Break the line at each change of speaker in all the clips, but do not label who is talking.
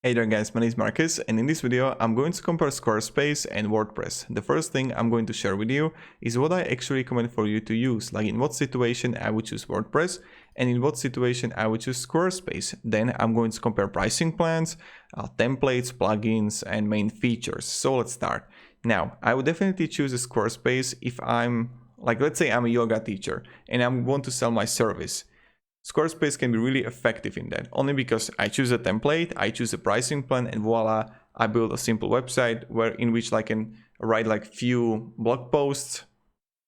Hey there guys, my name is Marcus, and in this video I'm going to compare Squarespace and WordPress. The first thing I'm going to share with you is what I actually recommend for you to use, like in what situation I would choose WordPress and in what situation I would choose Squarespace. Then I'm going to compare pricing plans, templates, plugins, and main features. So let's start. Now, I would definitely choose a Squarespace if I'm, like let's say I'm a yoga teacher and I want to sell my service. Squarespace can be really effective in that, only because I choose a template, I choose a pricing plan, and voila, I build a simple website in which I can write like few blog posts.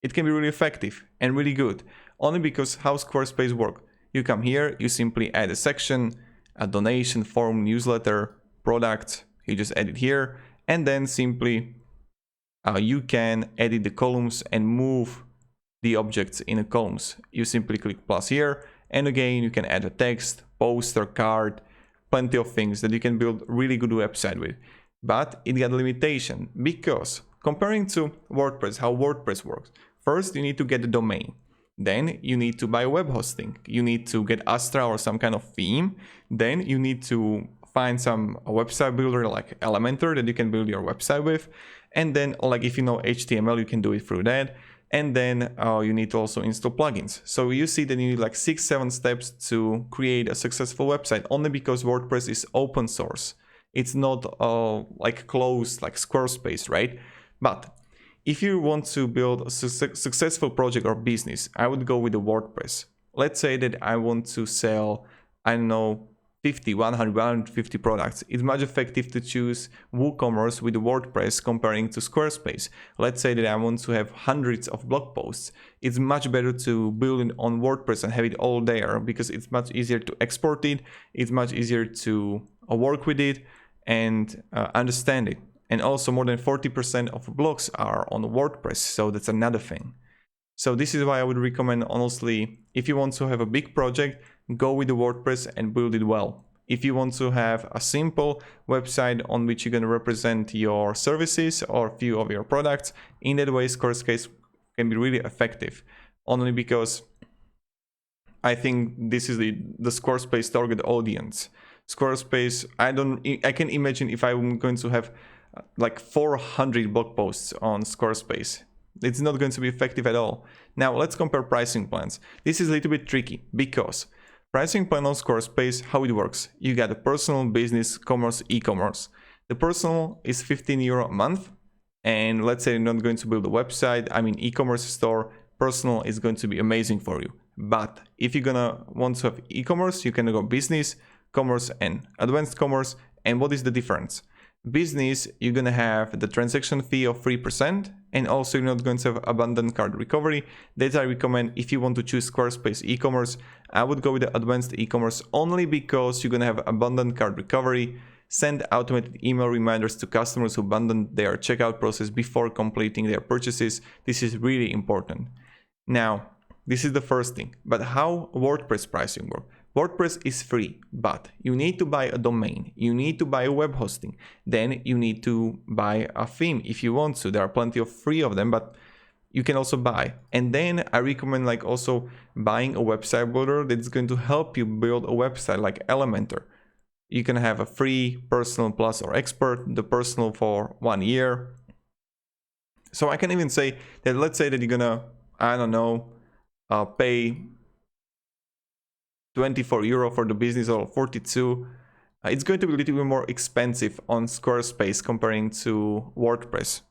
It can be really effective and really good, only because how Squarespace works. You come here, you simply add a section, a donation form, newsletter, product, you just add it here, and then simply you can edit the columns and move the objects in the columns. You simply click plus here, and again you can add a text, poster, card, plenty of things that you can build really good website with. But it got a limitation, because comparing to WordPress, how WordPress works, first you need to get the domain, then you need to buy web hosting, you need to get Astra or some kind of theme, then you need to find some website builder like Elementor that you can build your website with, and then like if you know HTML you can do it through that. And then you need to also install plugins. So you see that you need like 6-7 steps to create a successful website, only because WordPress is open source. It's not like closed like Squarespace, right? But if you want to build a successful project or business, I would go with the WordPress. Let's say that I want to sell, I don't know, 50, 100, 150 products. It's much effective to choose WooCommerce with WordPress comparing to Squarespace. Let's say that I want to have hundreds of blog posts. It's much better to build it on WordPress and have it all there, because it's much easier to export it. It's much easier to work with it and understand it. And also more than 40% of blogs are on WordPress, so that's another thing. So this is why I would recommend, honestly, if you want to have a big project, go with the WordPress and build it well. If you want to have a simple website on which you're going to represent your services or a few of your products, in that way Squarespace can be really effective. Only because I think this is the Squarespace target audience. Squarespace, I can imagine if I'm going to have like 400 blog posts on Squarespace. It's not going to be effective at all. Now let's compare pricing plans. This is a little bit tricky, because pricing plan on Squarespace, how it works. You got a personal, business, commerce, e-commerce. The personal is €15 a month. And let's say you're not going to build a website, e-commerce store, personal is going to be amazing for you. But if you're gonna want to have e-commerce, you can go business, commerce, and advanced commerce. And what is the difference? Business, you're gonna have the transaction fee of 3%, and also you're not going to have abandoned cart recovery. That I recommend if you want to choose Squarespace e-commerce. I would go with the advanced e-commerce only because you're gonna have abandoned cart recovery, send automated email reminders to customers who abandoned their checkout process before completing their purchases. This is really important. Now, this is the first thing, but how WordPress pricing works? WordPress is free, but you need to buy a domain, you need to buy a web hosting, then you need to buy a theme if you want to. There are plenty of free of them, but you can also buy. And then I recommend like also buying a website builder that's going to help you build a website like Elementor. You can have a free, personal, plus, or expert, the personal for 1 year. So I can even say that, let's say that you're gonna, I don't know, pay €24 for the business or 42. It's going to be a little bit more expensive on Squarespace comparing to WordPress.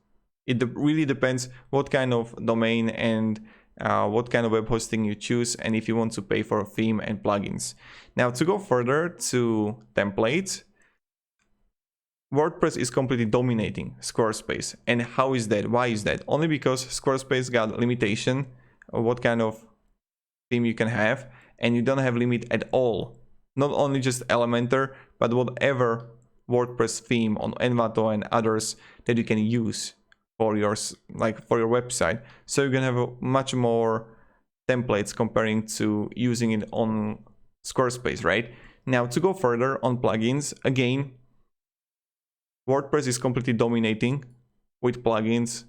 It really depends what kind of domain and what kind of web hosting you choose, and if you want to pay for a theme and plugins. Now, to go further to templates, WordPress is completely dominating Squarespace. And how is that? Why is that? Only because Squarespace got a limitation of what kind of theme you can have, and you don't have limit at all. Not only just Elementor, but whatever WordPress theme on Envato and others that you can use for your website. So you're gonna have a much more templates comparing to using it on Squarespace, right? Now, to go further on plugins, again, WordPress is completely dominating with plugins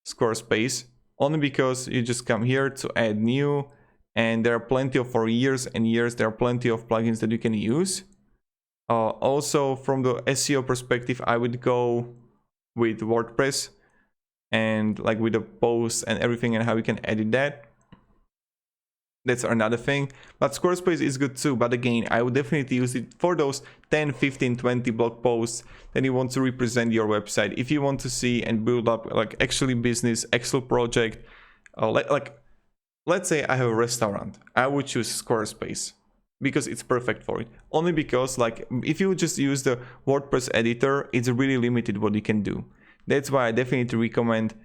Squarespace, only because you just come here to add new, and there are plenty of, for years and years, there are plenty of plugins that you can use. Also from the SEO perspective, I would go with WordPress and like with the posts and everything and how you can edit that. That's another thing. But Squarespace is good too, but again, I would definitely use it for those 10, 15, 20 blog posts that you want to represent your website. If you want to see and build up like actually business, actual project, let's say I have a restaurant, I would choose Squarespace because it's perfect for it. Only because like if you just use the WordPress editor, it's really limited what you can do. That's why I definitely recommend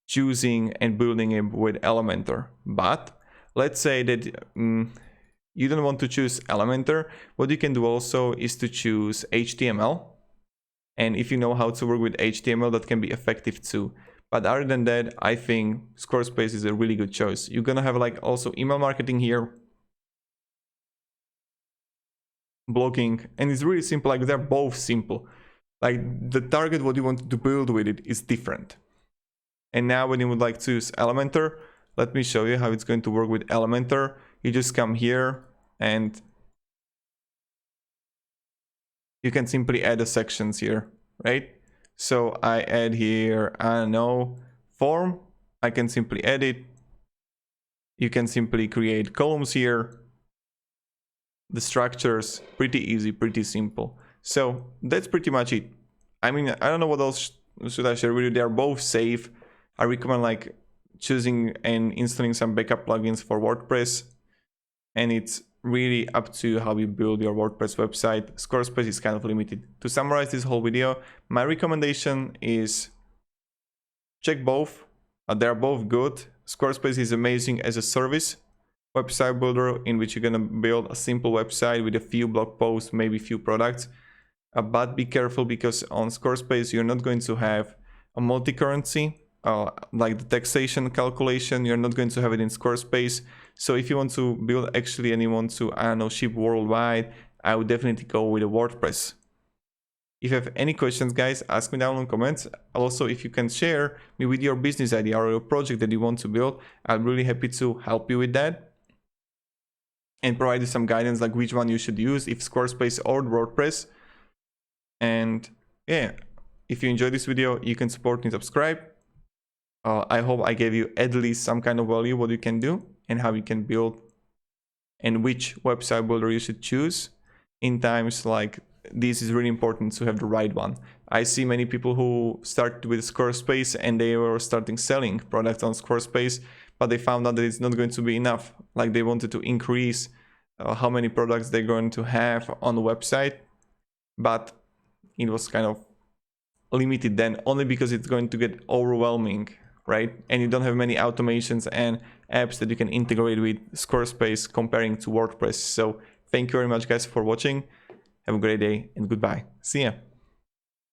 choosing and building it with Elementor. But let's say that you don't want to choose Elementor. What you can do also is to choose HTML. And if you know how to work with HTML, that can be effective too. But other than that, I think Squarespace is a really good choice. You're gonna have like also email marketing here, blogging, and it's really simple. Like they're both simple. Like the target, what you want to build with it is different. And now when you would like to use Elementor, let me show you how it's going to work with Elementor. You just come here and you can simply add the sections here, right? So I add here, I don't know, form. I can simply edit. You can simply create columns here. The structures, pretty easy, pretty simple. So that's pretty much it. I mean, I don't know what else should I share with you. They're both safe. I recommend like choosing and installing some backup plugins for WordPress. And it's really up to how you build your WordPress website. Squarespace is kind of limited. To summarize this whole video, my recommendation is check both. They're both good. Squarespace is amazing as a service website builder in which you're gonna build a simple website with a few blog posts, maybe few products. But be careful because on Squarespace you're not going to have a multi-currency like the taxation calculation. You're not going to have it in Squarespace. So if you want to build actually and you want to, I don't know, ship worldwide, I would definitely go with a WordPress. If you have any questions, guys, ask me down in the comments. Also, if you can share me with your business idea or your project that you want to build, I'm really happy to help you with that and provide you some guidance like which one you should use, if Squarespace or WordPress. And yeah, if you enjoyed this video, you can support me, subscribe. I hope I gave you at least some kind of value what you can do and how you can build and which website builder you should choose. In times like this is really important to have the right one. I see many people who started with Squarespace and they were starting selling products on Squarespace, but they found out that it's not going to be enough. Like they wanted to increase how many products they're going to have on the website, but it was kind of limited then only because it's going to get overwhelming, right? And you don't have many automations and apps that you can integrate with Squarespace comparing to WordPress. So thank you very much, guys, for watching. Have a great day and goodbye. See ya.